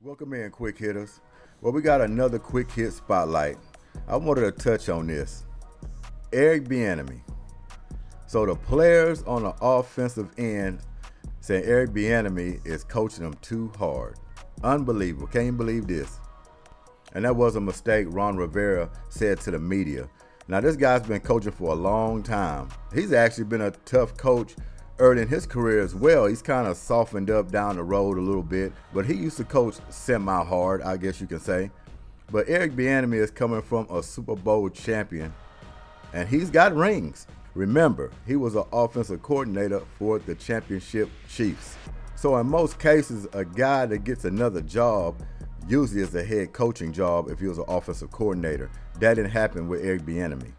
Welcome in, quick hitters. Well, we got another quick hit spotlight. I wanted to touch on this. Eric Bieniemy. So the players on the offensive end saying Eric Bieniemy is coaching them too hard. Unbelievable. Can't you believe this? And that was a mistake Ron Rivera said to the media. Now, this guy's been coaching for a long time. He's actually been a tough coach early in his career as well. He's kind of softened up down the road a little bit, but he used to coach semi-hard, I guess you can say. But Eric Bieniemy is coming from a Super Bowl champion, and he's got rings. Remember, he was an offensive coordinator for the championship Chiefs. So in most cases, a guy that gets another job usually is a head coaching job if he was an offensive coordinator. That didn't happen with Eric Bieniemy.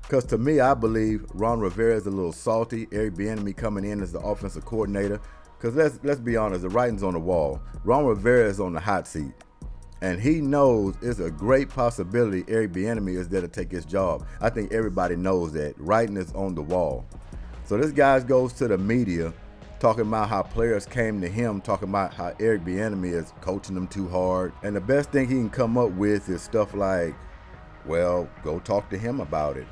Because to me, I believe Ron Rivera is a little salty. Eric Bieniemy coming in as the offensive coordinator. Because let's be honest, the writing's on the wall. Ron Rivera is on the hot seat. And he knows it's a great possibility Eric Bieniemy is there to take his job. I think everybody knows that. Writing is on the wall. So this guy goes to the media talking about how players came to him, talking about how Eric Bieniemy is coaching them too hard. And the best thing he can come up with is stuff like, well, go talk to him about it.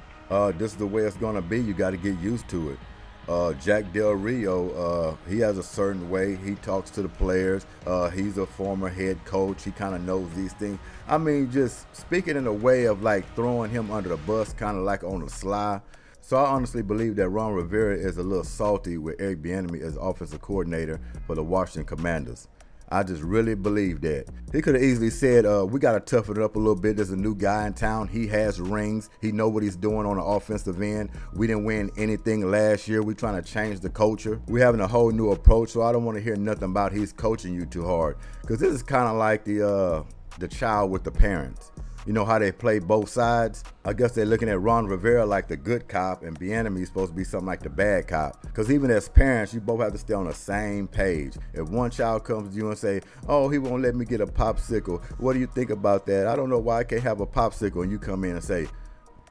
This is the way it's going to be. You got to get used to it. Jack Del Rio, he has a certain way he talks to the players. He's a former head coach. He kind of knows these things. I mean, just speaking in a way of like throwing him under the bus, kind of like on the sly. So I honestly believe that Ron Rivera is a little salty with Eric Bieniemy as offensive coordinator for the Washington Commanders. I just really believe that. He could have easily said, we got to toughen it up a little bit. There's a new guy in town. He has rings. He know what he's doing on the offensive end. We didn't win anything last year. We're trying to change the culture. We're having a whole new approach, so I don't want to hear nothing about he's coaching you too hard. Because this is kind of like the child with the parents. You know how they play both sides? I guess they're looking at Ron Rivera like the good cop, and Bieniemy is supposed to be something like the bad cop. Because even as parents, you both have to stay on the same page. If one child comes to you and say, oh, he won't let me get a popsicle, what do you think about that? I don't know why I can't have a popsicle. And you come in and say,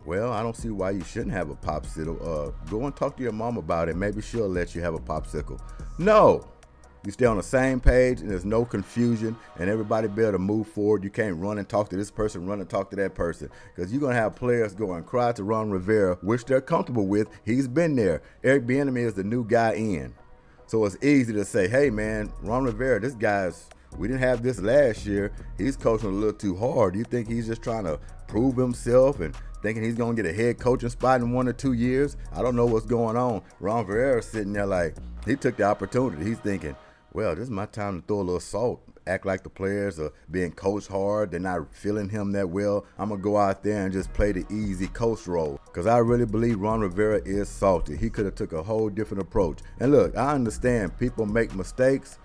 well, I don't see why you shouldn't have a popsicle. Go and talk to your mom about it. Maybe she'll let you have a popsicle. No. You stay on the same page and there's no confusion and everybody be able to move forward. You can't run and talk to this person, run and talk to that person. Because you're going to have players go and cry to Ron Rivera, which they're comfortable with. He's been there. Eric Bieniemy is the new guy in. So it's easy to say, hey, man, Ron Rivera, this guy's, we didn't have this last year. He's coaching a little too hard. Do you think he's just trying to prove himself and thinking he's going to get a head coaching spot in 1 or 2 years? I don't know what's going on. Ron Rivera's sitting there like, he took the opportunity. He's thinking, well, this is my time to throw a little salt, act like the players are being coached hard. They're not feeling him that well. I'm going to go out there and just play the easy coach role. Because I really believe Ron Rivera is salty. He could have took a whole different approach. And look, I understand people make mistakes,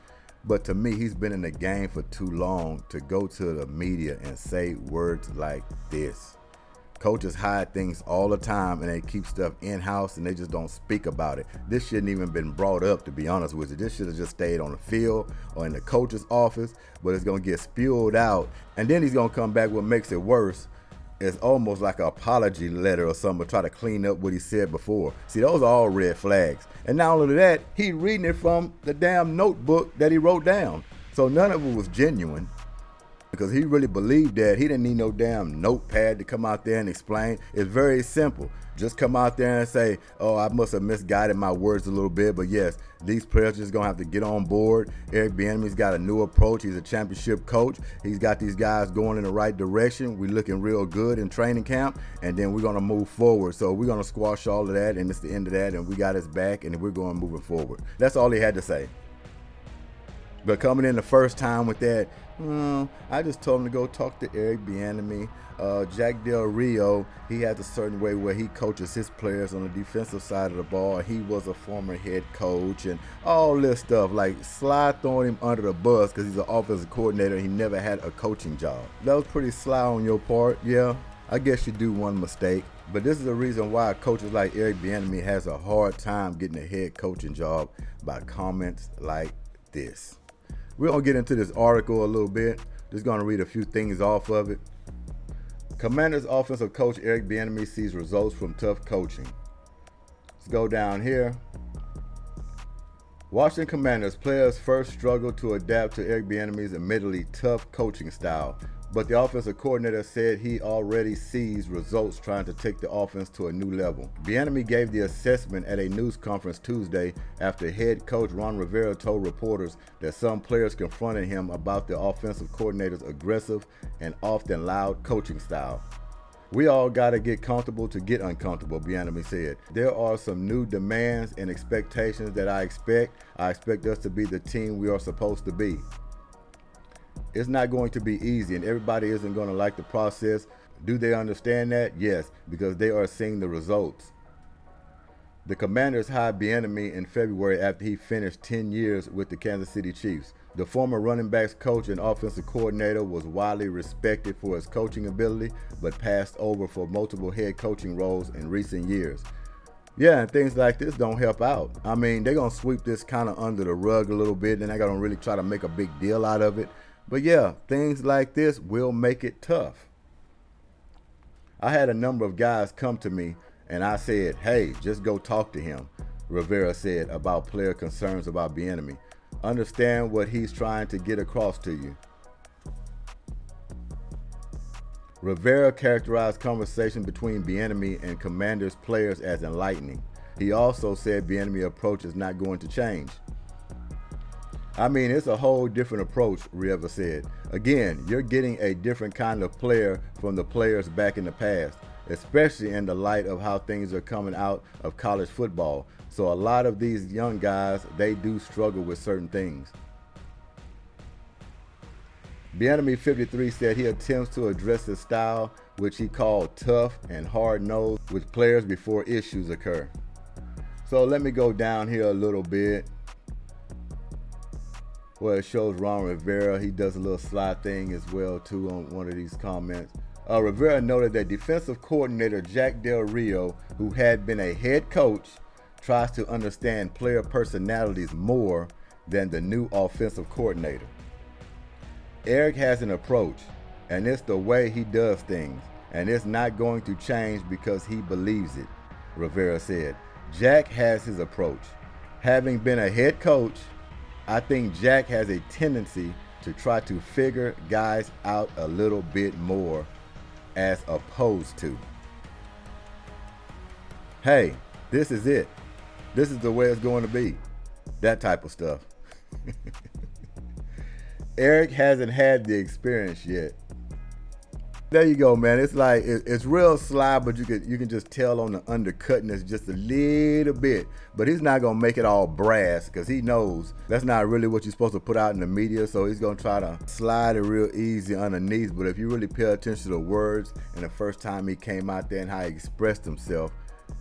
but to me, he's been in the game for too long to go to the media and say words like this. Coaches hide things all the time and they keep stuff in-house and they just don't speak about it. This shouldn't even been brought up, to be honest with you. This should have just stayed on the field or in the coach's office, but it's going to get spewed out. And then he's going to come back. What makes it worse is almost like an apology letter or something to try to clean up what he said before. See, those are all red flags. And not only that, he's reading it from the damn notebook that he wrote down. So none of it was genuine. Because he really believed that. He didn't need no damn notepad to come out there and explain. It's very simple. Just come out there and say, oh, I must have misguided my words a little bit. But yes, these players just going to have to get on board. Eric Bieniemy's got a new approach. He's a championship coach. He's got these guys going in the right direction. We're looking real good in training camp. And then we're going to move forward. So we're going to squash all of that. And it's the end of that. And we got his back. And we're going moving forward. That's all he had to say. But coming in the first time with that, I just told him to go talk to Eric Bieniemy. Jack Del Rio, he has a certain way where he coaches his players on the defensive side of the ball. He was a former head coach and all this stuff, like sly throwing him under the bus because he's an offensive coordinator. He never had a coaching job. That was pretty sly on your part. Yeah, I guess you do one mistake. But this is the reason why coaches like Eric Bieniemy has a hard time getting a head coaching job by comments like this. We're going to get into this article a little bit. Just going to read a few things off of it. Commanders offensive coach Eric Bieniemy sees results from tough coaching. Let's go down here. Washington Commanders players first struggled to adapt to Eric Bieniemy's admittedly tough coaching style, but the offensive coordinator said he already sees results trying to take the offense to a new level. Bieniemy gave the assessment at a news conference Tuesday after head coach Ron Rivera told reporters that some players confronted him about the offensive coordinator's aggressive and often loud coaching style. "We all got to get comfortable to get uncomfortable," Bieniemy said. "There are some new demands and expectations that I expect. I expect us to be the team we are supposed to be. It's not going to be easy, and everybody isn't going to like the process. Do they understand that? Yes, because they are seeing the results." The Commanders hired Bieniemy in February after he finished 10 years with the Kansas City Chiefs. The former running backs coach and offensive coordinator was widely respected for his coaching ability, but passed over for multiple head coaching roles in recent years. Yeah, and things like this don't help out. I mean, they're going to sweep this kind of under the rug a little bit, and they're going to really try to make a big deal out of it. But yeah, things like this will make it tough. I had a number of guys come to me, and I said, "Hey, just go talk to him," Rivera said about player concerns about Bieniemy. "Understand what he's trying to get across to you." Rivera characterized conversation between Bieniemy and Commanders players as enlightening. He also said Bieniemy's approach is not going to change. "I mean, it's a whole different approach," Rivera said. "Again, you're getting a different kind of player from the players back in the past, especially in the light of how things are coming out of college football. So a lot of these young guys, they do struggle with certain things." Bieniemy, 53, said he attempts to address his style, which he called tough and hard-nosed, with players before issues occur. So let me go down here a little bit. Well, it shows Ron Rivera. He does a little slide thing as well, too, on one of these comments. Rivera noted that defensive coordinator Jack Del Rio, who had been a head coach, tries to understand player personalities more than the new offensive coordinator. "Eric has an approach, and it's the way he does things, and it's not going to change because he believes it," Rivera said. "Jack has his approach. Having been a head coach, I think Jack has a tendency to try to figure guys out a little bit more as opposed to, hey, this is it. This is the way it's going to be." That type of stuff. Eric hasn't had the experience yet. There you go, man. It's like it's real sly, but you can just tell on the undercutness just a little bit. But he's not gonna make it all brass because he knows that's not really what you're supposed to put out in the media. So he's gonna try to slide it real easy underneath. But if you really pay attention to the words and the first time he came out there and how he expressed himself,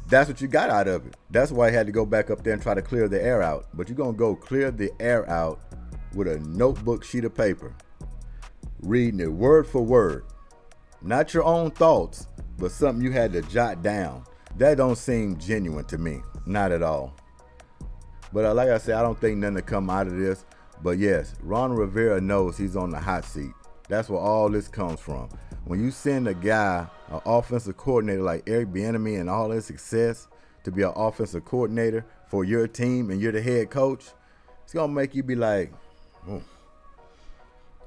that's what you got out of it. That's why he had to go back up there and try to clear the air out. But you're gonna go clear the air out with a notebook sheet of paper, reading it word for word. Not your own thoughts, but something you had to jot down. That don't seem genuine to me. Not at all. But like I said, I don't think nothing to come out of this. But yes, Ron Rivera knows he's on the hot seat. That's where all this comes from. When you send a guy, an offensive coordinator like Eric Bieniemy and all his success to be an offensive coordinator for your team and you're the head coach, it's going to make you be like,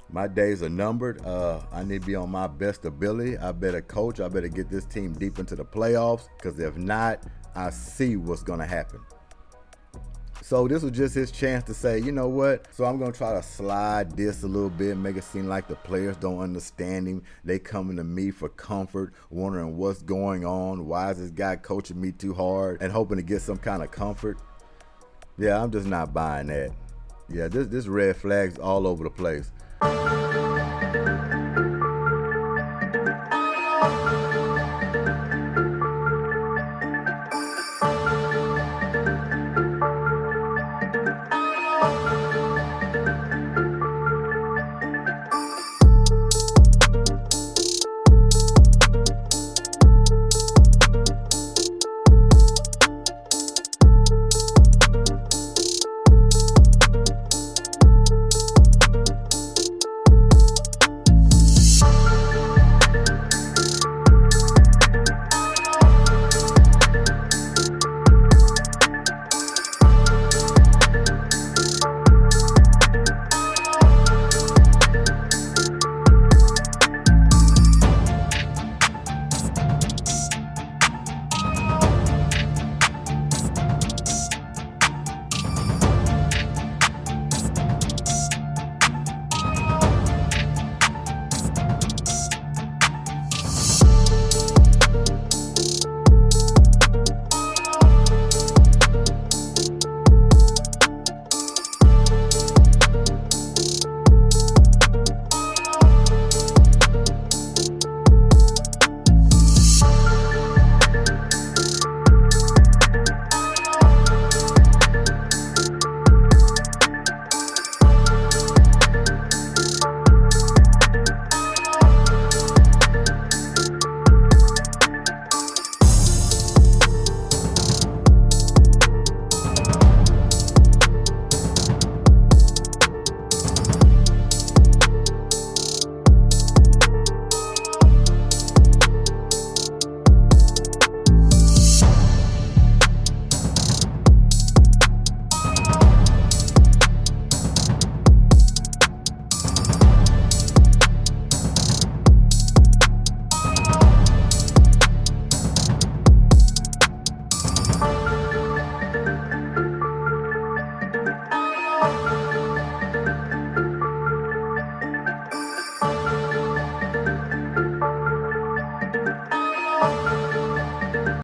my days are numbered. I need to be on my best ability. I better coach. I better get this team deep into the playoffs, because if not, I see what's going to happen. So this was just his chance to say, you know what? So I'm going to try to slide this a little bit, make it seem like the players don't understand him. They coming to me for comfort, wondering what's going on. Why is this guy coaching me too hard and hoping to get some kind of comfort? Yeah, I'm just not buying that. Yeah, this red flag's all over the place.